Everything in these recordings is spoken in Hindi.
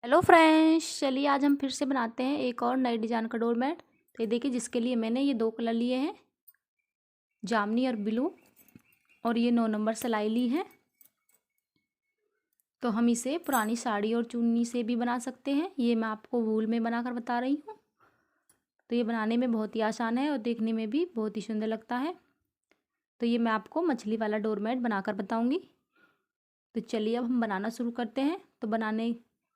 हेलो फ्रेंड्स, चलिए आज हम फिर से बनाते हैं एक और नए डिजाइन का डोरमेट। तो ये देखिए, जिसके लिए मैंने ये दो कलर लिए हैं, जामनी और ब्लू, और ये 9 नंबर सिलाई ली है। तो हम इसे पुरानी साड़ी और चुन्नी से भी बना सकते हैं। ये मैं आपको वूल में बनाकर बता रही हूँ। तो ये बनाने में बहुत ही आसान है और देखने में भी बहुत ही सुंदर लगता है। तो ये मैं आपको मछली वाला डोरमेट बनाकर बताऊँगी। तो चलिए अब हम बनाना शुरू करते हैं। तो बनाने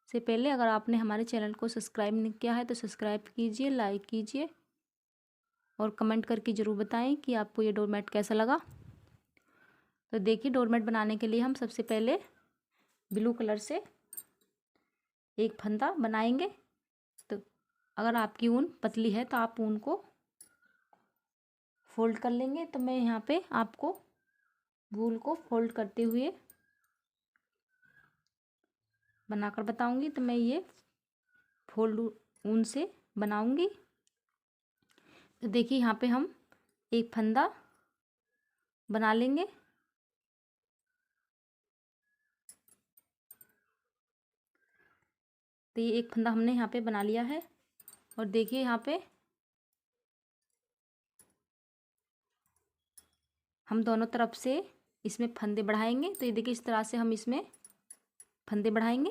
से पहले अगर आपने हमारे चैनल को सब्सक्राइब नहीं किया है तो सब्सक्राइब कीजिए, लाइक कीजिए और कमेंट करके ज़रूर बताएं कि आपको ये डोरमेट कैसा लगा। तो देखिए, डोरमेट बनाने के लिए हम सबसे पहले ब्लू कलर से एक फंदा बनाएंगे। तो अगर आपकी ऊन पतली है तो आप ऊन को फोल्ड कर लेंगे। तो मैं यहाँ पे आपको वूल को फोल्ड करते हुए बनाकर बताऊंगी। तो मैं ये फोल्ड ऊन से बनाऊंगी। तो देखिए, यहाँ पे हम एक फंदा बना लेंगे। तो ये एक फंदा हमने यहाँ पे बना लिया है। और देखिए, यहाँ पे हम दोनों तरफ से इसमें फंदे बढ़ाएंगे। तो ये देखिए, इस तरह से हम इसमें फंदे बढ़ाएंगे।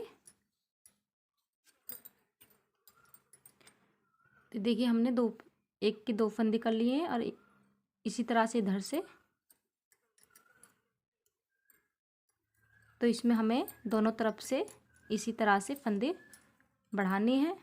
तो देखिए, हमने एक के दो फंदे कर लिए हैं और इसी तरह से इधर से। तो इसमें हमें दोनों तरफ से इसी तरह से फंदे बढ़ाने हैं।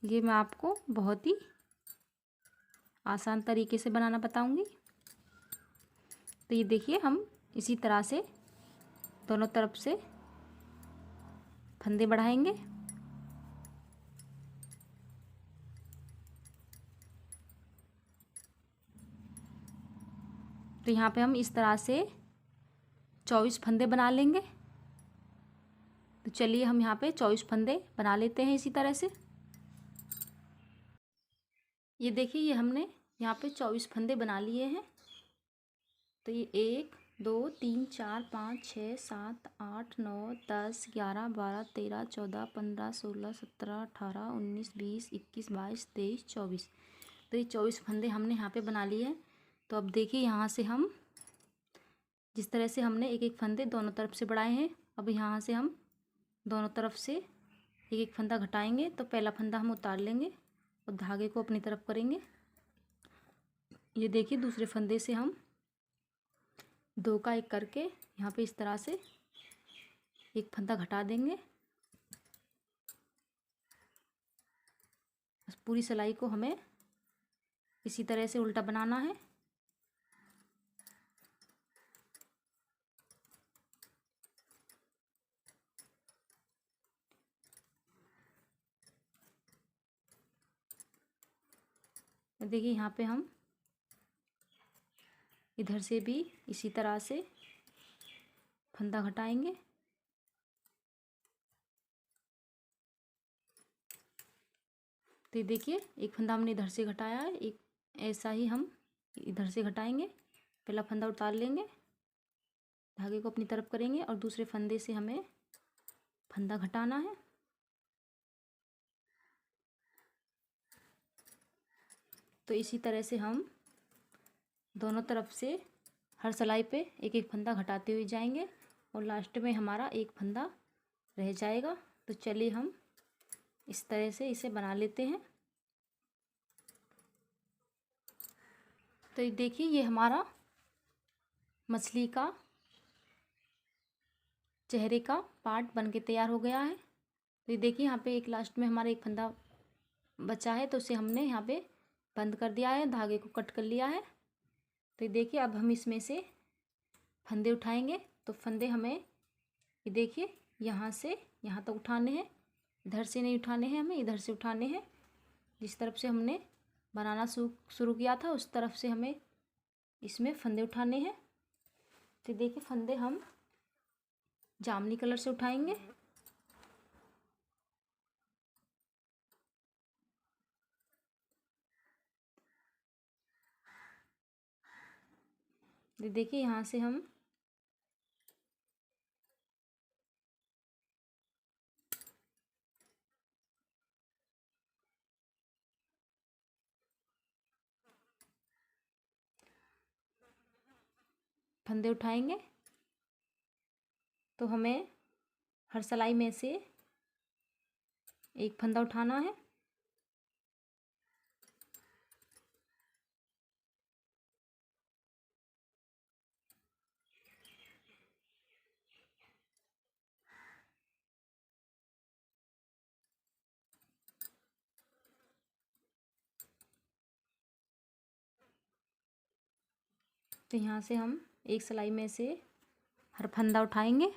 ये मैं आपको बहुत ही आसान तरीके से बनाना बताऊंगी। तो ये देखिए, हम इसी तरह से दोनों तरफ से फंदे बढ़ाएंगे। तो यहाँ पे हम इस तरह से 24 फंदे बना लेंगे। तो चलिए हम यहाँ पे 24 फंदे बना लेते हैं इसी तरह से। ये देखिए, ये हमने यहाँ पे 24 फंदे बना लिए हैं। तो ये 1 2 3 4 5 6 7 8 9 10 11 12 13 14 15 16 17 18 19 20 21 22 23 24। तो ये 24 फंदे हमने यहाँ पे बना लिए हैं। तो अब देखिए, यहाँ से हम जिस तरह से हमने एक एक फंदे दोनों तरफ से बढ़ाए हैं, अब यहाँ से हम दोनों तरफ से एक एक फंदा घटाएंगे। तो पहला फंदा हम उतार लेंगे और धागे को अपनी तरफ करेंगे। ये देखिए, दूसरे फंदे से हम दो का एक करके यहाँ पे इस तरह से एक फंदा घटा देंगे। बस पूरी सिलाई को हमें इसी तरह से उल्टा बनाना है। देखिए, यहाँ पे हम इधर से भी इसी तरह से फंदा घटाएंगे। तो ये देखिए, एक फंदा हमने इधर से घटाया है, एक ऐसा ही हम इधर से घटाएंगे। पहला फंदा उतार लेंगे, धागे को अपनी तरफ करेंगे और दूसरे फंदे से हमें फंदा घटाना है। तो इसी तरह से हम दोनों तरफ से हर सिलाई पे एक एक फंदा घटाते हुए जाएंगे और लास्ट में हमारा एक फंदा रह जाएगा। तो चलिए हम इस तरह से इसे बना लेते हैं। तो ये देखिए, ये हमारा मछली का चेहरे का पार्ट बन के तैयार हो गया है। तो ये देखिए, यहाँ पे एक लास्ट में हमारा एक फंदा बचा है, तो उसे हमने यहाँ पे बंद कर दिया है, धागे को कट कर लिया है। तो ये देखिए, अब हम इसमें से फंदे उठाएंगे। तो फंदे हमें ये देखिए यहाँ से यहाँ तक उठाने हैं, इधर से नहीं उठाने हैं, हमें इधर से उठाने हैं। जिस तरफ से हमने बनाना शुरू किया था उस तरफ से हमें इसमें फंदे उठाने हैं। तो देखिए, फंदे हम जामनी कलर से उठाएंगे। देखिए यहाँ से हम फंदे उठाएंगे तो हमें हर सिलाई में से एक फंदा उठाना है। तो यहाँ से हम एक सिलाई में से हर फंदा उठाएंगे।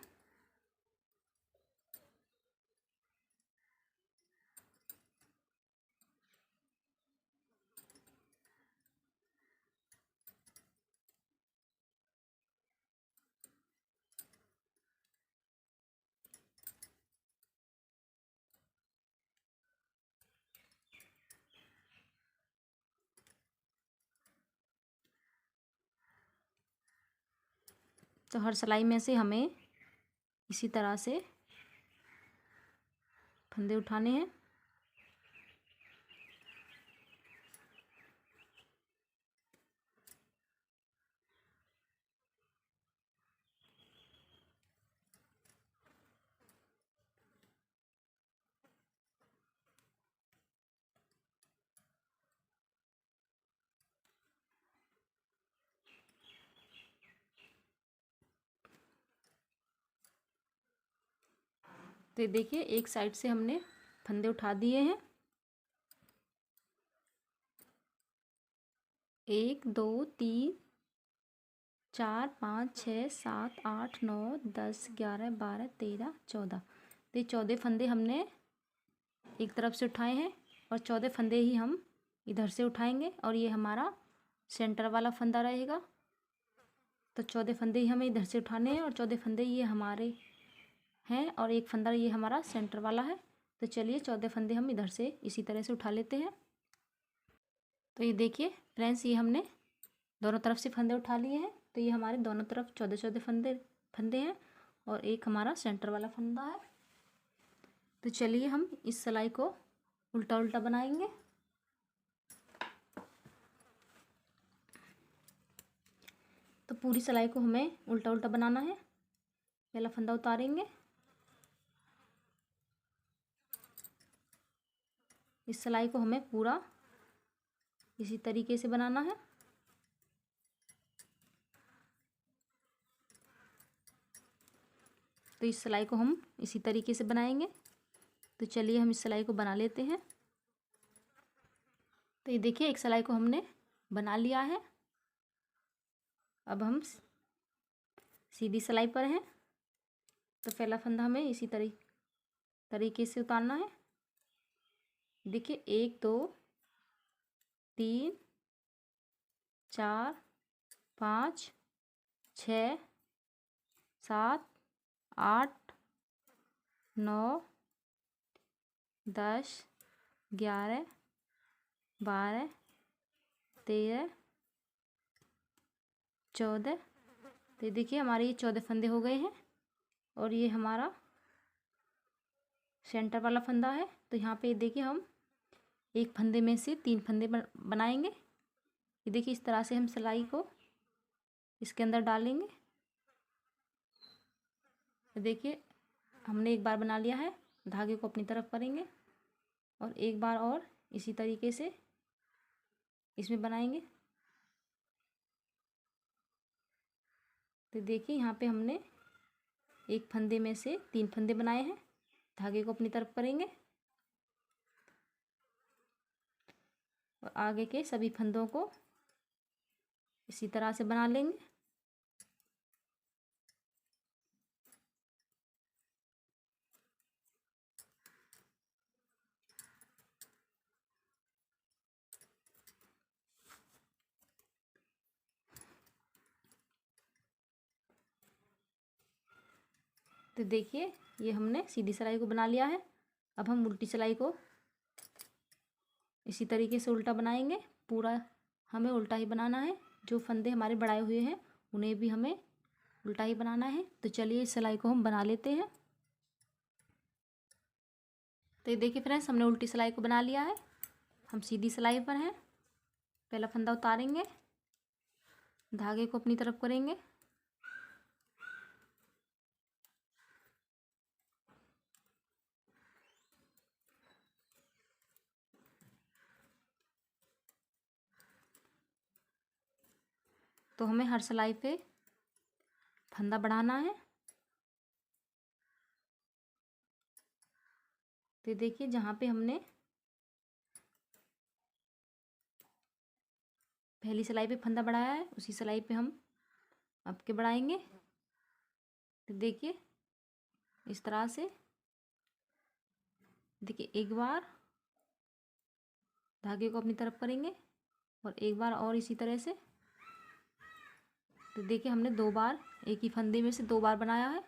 तो हर सिलाई में से हमें इसी तरह से फंदे उठाने हैं। तो ये देखिए एक साइड से हमने फंदे उठा दिए हैं। 1 2 3 4 5 6 7 8 9 10 11 12 13 14। तो ये 14 फंदे हमने एक तरफ से उठाए हैं और 14 फंदे ही हम इधर से उठाएंगे और ये हमारा सेंटर वाला फंदा रहेगा। तो 14 फंदे ही हमें इधर से उठाने हैं और 14 फंदे ये हमारे हैं और एक फंदा ये हमारा सेंटर वाला है। तो चलिए 14 फंदे हम इधर से इसी तरह से उठा लेते हैं। तो ये देखिए फ्रेंड्स, ये हमने दोनों तरफ से फंदे उठा लिए हैं। तो ये हमारे दोनों तरफ 14 फंदे हैं और एक हमारा सेंटर वाला फंदा है। तो चलिए हम इस सिलाई को उल्टा उल्टा बनाएंगे। तो पूरी सिलाई को हमें उल्टा उल्टा बनाना है। पहला फंदा उतारेंगे, इस सिलाई को हमें पूरा इसी तरीके से बनाना है। तो इस सिलाई को हम इसी तरीके से बनाएंगे। तो चलिए हम इस सिलाई को बना लेते हैं। तो ये देखिए एक सिलाई को हमने बना लिया है। अब हम सीधी सिलाई पर हैं। तो पहला फंदा हमें इसी तरीके से उतारना है। देखिए 1 2 3 4 5 6 7 8 9 10 11 12 13 14। तो देखिए हमारे ये 14 फंदे हो गए हैं और ये हमारा सेंटर वाला फंदा है। तो यहाँ पे देखिए हम एक फंदे में से 3 फंदे बनाएंगे। ये देखिए इस तरह से हम सिलाई को इसके अंदर डालेंगे। तो देखिए हमने एक बार बना लिया है, धागे को अपनी तरफ करेंगे और एक बार और इसी तरीके से इसमें बनाएंगे। तो देखिए यहाँ पे हमने एक फंदे में से 3 फंदे बनाए हैं, धागे को अपनी तरफ करेंगे और आगे के सभी फंदों को इसी तरह से बना लेंगे। तो देखिए ये हमने सीधी सिलाई को बना लिया है। अब हम उल्टी सिलाई को इसी तरीके से उल्टा बनाएंगे। पूरा हमें उल्टा ही बनाना है। जो फंदे हमारे बढ़ाए हुए हैं उन्हें भी हमें उल्टा ही बनाना है। तो चलिए इस सिलाई को हम बना लेते हैं। तो ये देखिए फ्रेंड्स, हमने उल्टी सिलाई को बना लिया है। हम सीधी सिलाई पर हैं। पहला फंदा उतारेंगे, धागे को अपनी तरफ करेंगे, तो हमें हर सिलाई पे फंदा बढ़ाना है। तो देखिए जहाँ पे हमने पहली सिलाई पे फंदा बढ़ाया है उसी सिलाई पे हम अब के बढ़ाएंगे। तो देखिए इस तरह से, देखिए एक बार धागे को अपनी तरफ करेंगे और एक बार और इसी तरह से। तो देखिए हमने 2 बार एक ही फंदे में से 2 बार बनाया है।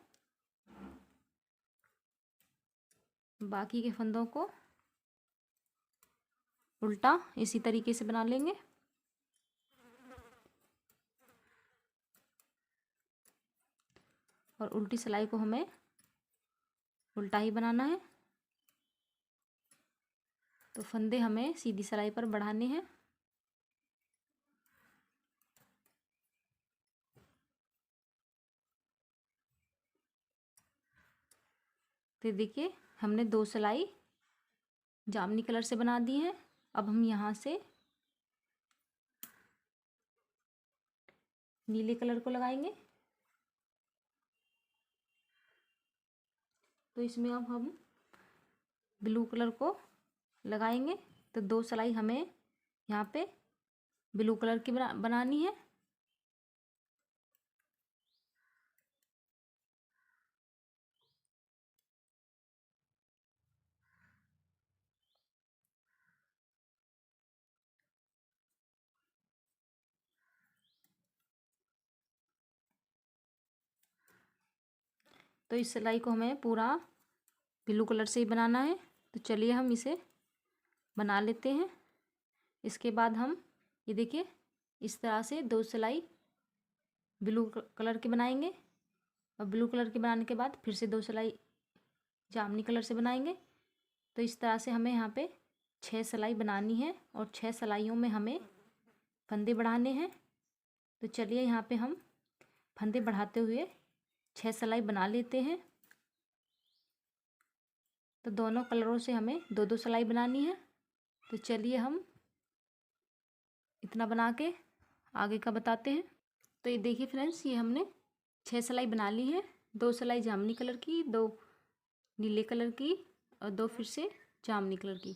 बाकी के फंदों को उल्टा इसी तरीके से बना लेंगे। और उल्टी सिलाई को हमें उल्टा ही बनाना है। तो फंदे हमें सीधी सिलाई पर बढ़ाने हैं। तो देखिए हमने 2 सिलाई जामनी कलर से बना दी है। अब हम यहाँ से नीले कलर को लगाएंगे। तो इसमें अब हम ब्लू कलर को लगाएंगे। तो 2 सिलाई हमें यहाँ पे ब्लू कलर की बनानी है। तो इस सिलाई को हमें पूरा ब्लू कलर से ही बनाना है। तो चलिए हम इसे बना लेते हैं। इसके बाद हम ये देखिए इस तरह से 2 सिलाई ब्लू कलर के बनाएंगे और ब्लू कलर के बनाने के बाद फिर से 2 सिलाई जामनी कलर से बनाएंगे। तो इस तरह से हमें यहाँ पे 6 सिलाई बनानी है और 6 सिलाइयों में हमें फंदे बढ़ाने हैं। तो चलिए यहाँ पे हम फंदे बढ़ाते हुए 6 सिलाई बना लेते हैं। तो दोनों कलरों से हमें 2-2 सिलाई बनानी है। तो चलिए हम इतना बना के आगे का बताते हैं। तो ये देखिए फ्रेंड्स, ये हमने 6 सिलाई बना ली है। 2 सिलाई जामनी कलर की, 2 नीले कलर की और 2 फिर से जामनी कलर की।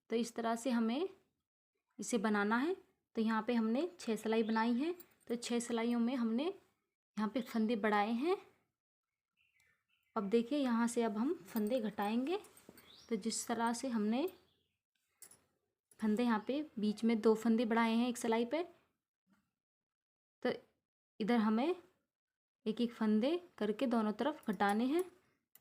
तो इस तरह से हमें इसे बनाना है। तो यहाँ पे हमने 6 सिलाई बनाई है। तो 6 सिलाइयों में हमने यहाँ पे फंदे बढ़ाए हैं। अब देखिए यहाँ से अब हम फंदे घटाएंगे। तो जिस तरह से हमने फंदे यहाँ पे बीच में 2 फंदे बढ़ाए हैं एक सिलाई पे, तो इधर हमें एक एक फंदे करके दोनों तरफ घटाने हैं।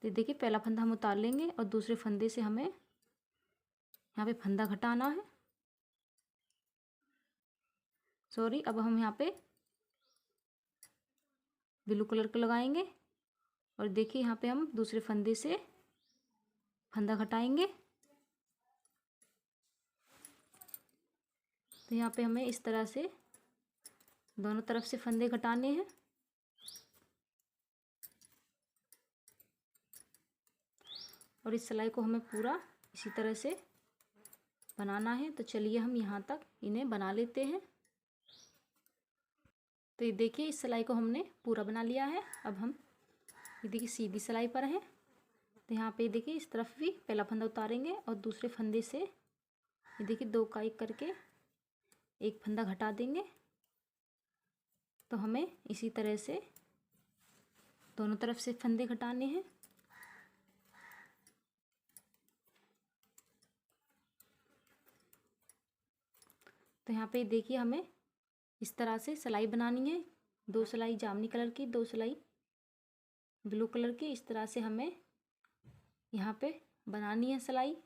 तो देखिए पहला फंदा हम उतार लेंगे और दूसरे फंदे से हमें यहाँ पे फंदा घटाना है। सॉरी, अब हम यहाँ पे ब्लू कलर को लगाएंगे और देखिए यहाँ पे हम दूसरे फंदे से फंदा घटाएंगे। तो यहाँ पे हमें इस तरह से दोनों तरफ से फंदे घटाने हैं। और इस सिलाई को हमें पूरा इसी तरह से बनाना है। तो चलिए हम यहाँ तक इन्हें बना लेते हैं। तो ये देखिए इस सिलाई को हमने पूरा बना लिया है। अब हम ये देखिए सीधी सिलाई पर हैं। तो यहाँ पे देखिए इस तरफ भी पहला फंदा उतारेंगे और दूसरे फंदे से ये देखिए 2 का 1 करके एक फंदा घटा देंगे। तो हमें इसी तरह से दोनों तरफ से फंदे घटाने हैं। तो यहाँ पे देखिए हमें इस तरह से सिलाई बनानी है। 2 सिलाई जामनी कलर की, 2 सिलाई ब्लू कलर की। इस तरह से हमें यहाँ पे बनानी है सिलाई।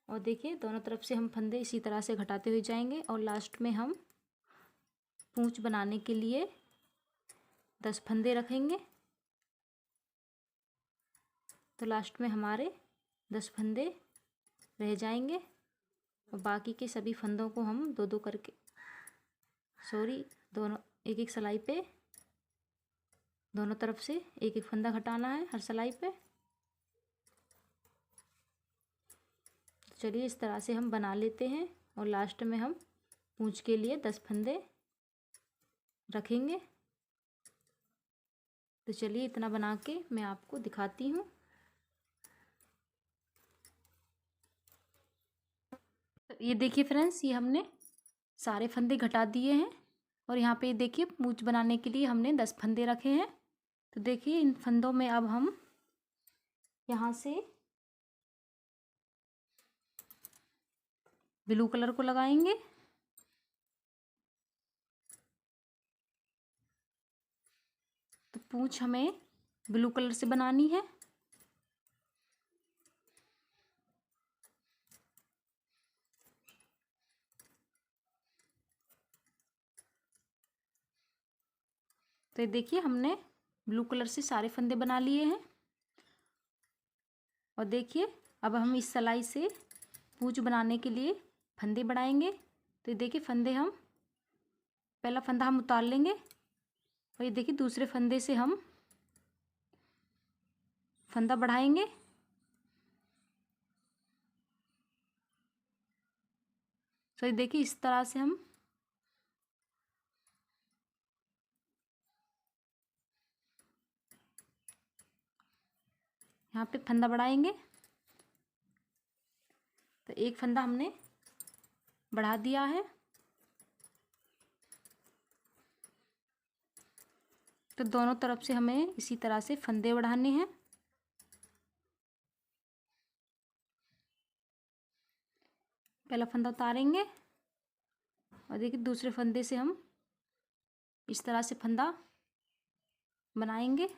और देखिए दोनों तरफ से हम फंदे इसी तरह से घटाते हुए जाएंगे और लास्ट में हम पूंछ बनाने के लिए 10 फंदे रखेंगे तो लास्ट में हमारे 10 फंदे रह जाएंगे और बाकी के सभी फंदों को हम दो दो करके दोनों एक एक सिलाई पे दोनों तरफ से एक एक फंदा घटाना है हर सिलाई पे। चलिए इस तरह से हम बना लेते हैं और लास्ट में हम पूंछ के लिए 10 फंदे रखेंगे। तो चलिए इतना बना के मैं आपको दिखाती हूँ। तो ये देखिए फ्रेंड्स, ये हमने सारे फंदे घटा दिए हैं और यहाँ पे देखिए पूंछ बनाने के लिए हमने 10 फंदे रखे हैं। तो देखिए इन फंदों में अब हम यहाँ से ब्लू कलर को लगाएंगे। तो पूंछ हमें ब्लू कलर से बनानी है। तो देखिए हमने ब्लू कलर से सारे फंदे बना लिए हैं और देखिए अब हम इस सिलाई से पूंछ बनाने के लिए फंदे बढ़ाएंगे। तो ये देखिए फंदे हम पहला फंदा हम उतार लेंगे और ये देखिए दूसरे फंदे से हम फंदा बढ़ाएंगे। तो ये देखिए इस तरह से हम यहाँ पे फंदा बढ़ाएंगे। तो एक फंदा हमने बढ़ा दिया है। तो दोनों तरफ से हमें इसी तरह से फंदे बढ़ाने हैं। पहला फंदा उतारेंगे और देखिए दूसरे फंदे से हम इस तरह से फंदा बनाएंगे।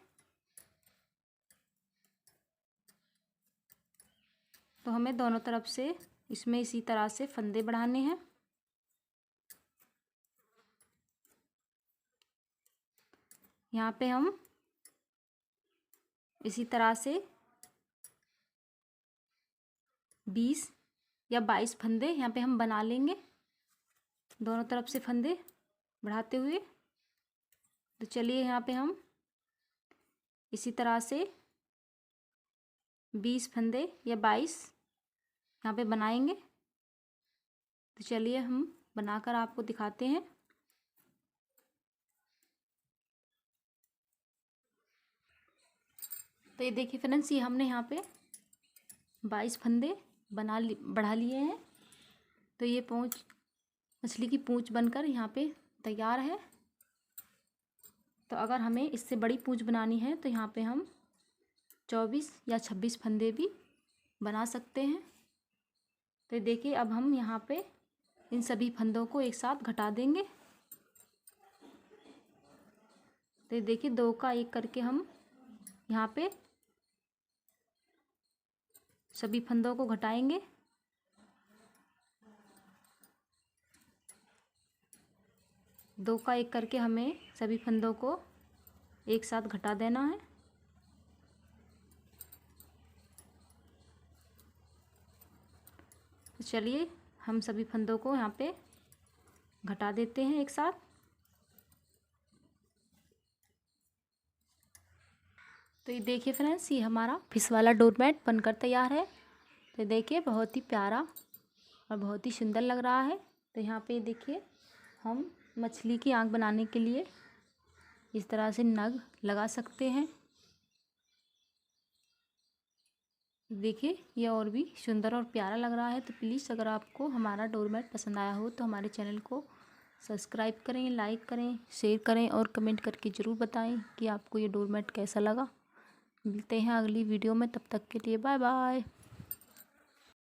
तो हमें दोनों तरफ से इसमें इसी तरह से फंदे बढ़ाने हैं। यहाँ पे हम इसी तरह से 20 या 22 फंदे यहाँ पे हम बना लेंगे दोनों तरफ से फंदे बढ़ाते हुए। तो चलिए यहाँ पे हम इसी तरह से 20 फंदे या 22 यहाँ पे बनाएंगे। तो चलिए हम बनाकर आपको दिखाते हैं। तो ये देखिए फ्रेंड्स, ये हमने यहाँ पे 22 फंदे बढ़ा लिए हैं। तो ये मछली की पूंछ बनकर यहाँ पे तैयार है। तो अगर हमें इससे बड़ी पूंछ बनानी है तो यहाँ पे हम 24 या 26 फंदे भी बना सकते हैं। तो देखिए अब हम यहाँ पे इन सभी फंदों को एक साथ घटा देंगे। तो देखिए 2 का 1 करके हम यहाँ पे सभी फंदों को घटाएंगे। दो का 1 करके हमें सभी फंदों को एक साथ घटा देना है। तो चलिए हम सभी फंदों को यहाँ पे घटा देते हैं एक साथ। तो ये देखिए फ्रेंड्स, ये हमारा फिश वाला डोरमेट बनकर तैयार है। तो देखिए बहुत ही प्यारा और बहुत ही सुंदर लग रहा है। तो यहाँ पे देखिए हम मछली की आँख बनाने के लिए इस तरह से नग लगा सकते हैं। देखिए ये और भी सुंदर और प्यारा लग रहा है। तो प्लीज़ अगर आपको हमारा डोरमेट पसंद आया हो तो हमारे चैनल को सब्सक्राइब करें, लाइक करें, शेयर करें और कमेंट करके ज़रूर बताएं कि आपको ये डोरमेट कैसा लगा। मिलते हैं अगली वीडियो में, तब तक के लिए बाय बाय।